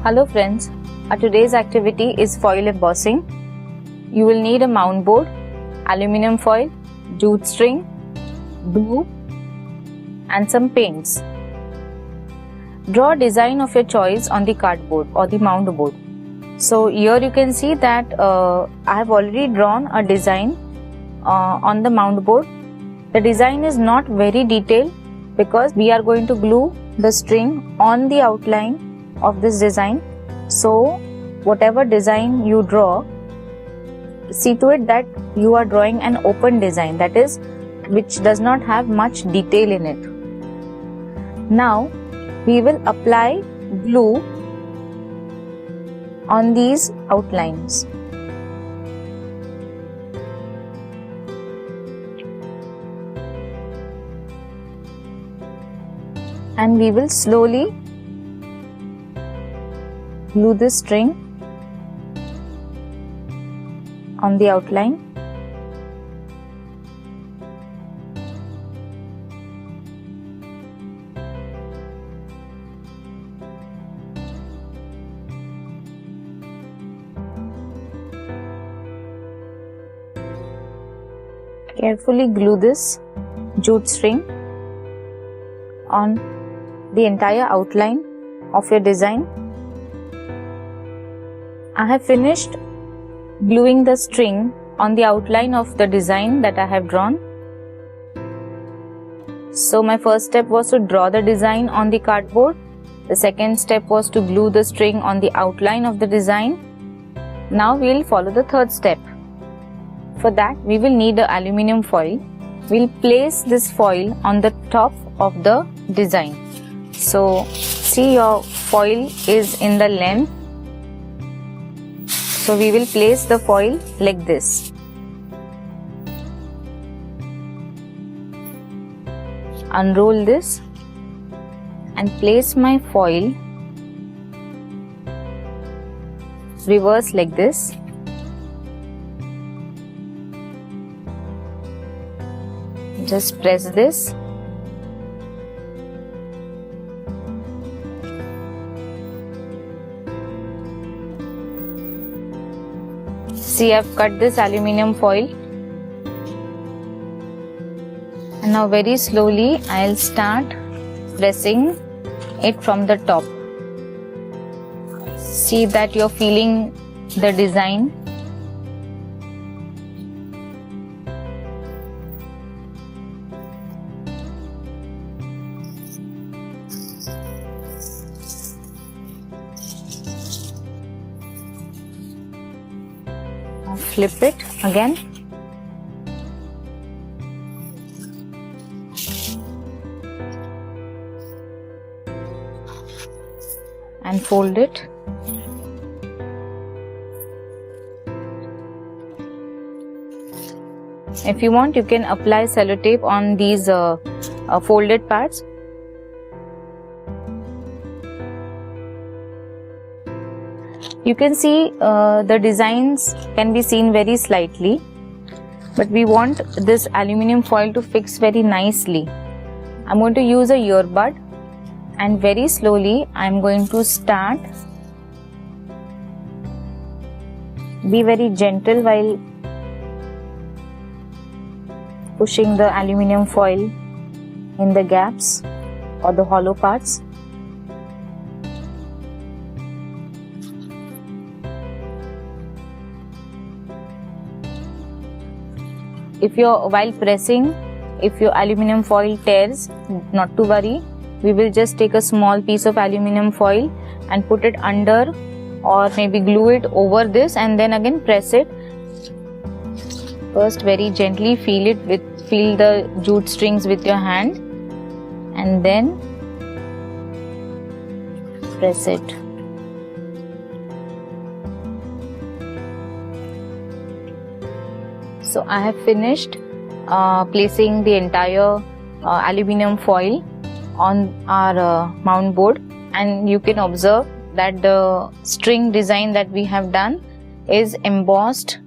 Hello friends, our today's activity is foil embossing. You will need a mount board, aluminium foil, jute string, glue and some paints. Draw a design of your choice on the cardboard or the mount board. So here you can see that I have already drawn a design on the mount board. The design is not very detailed because we are going to glue the string on the outline of this design. So whatever design you draw, see to it that you are drawing an open design, that is, which does not have much detail in it. Now we will apply glue on these outlines. And we will slowly glue this string on the outline. Carefully glue this jute string on the entire outline of your design. I have finished gluing the string on the outline of the design that I have drawn. So my first step was to draw the design on the cardboard. The second step was to glue the string on the outline of the design. Now we will follow the third step. For that we will need the aluminium foil. We will place this foil on the top of the design. So see, your foil is in the length. So we will place the foil like this. Unroll this and place my foil reverse like this. Just press this. See, I have cut this aluminium foil. And now very slowly I will start pressing it from the top. See that you are feeling the design. Flip it again. And fold it. If you want, you can apply sellotape on these folded parts. You can see the designs can be seen very slightly, but we want this aluminium foil to fix very nicely. I'm going to use a earbud and very slowly I'm going to start. Be very gentle while pushing the aluminium foil in the gaps or the hollow parts. While pressing, if your aluminium foil tears, not to worry. We will just take a small piece of aluminium foil and put it under, or maybe glue it over this, and then again press it. First very gently feel the jute strings with your hand and then press it. So I have finished placing the entire aluminium foil on our mount board, and you can observe that the string design that we have done is embossed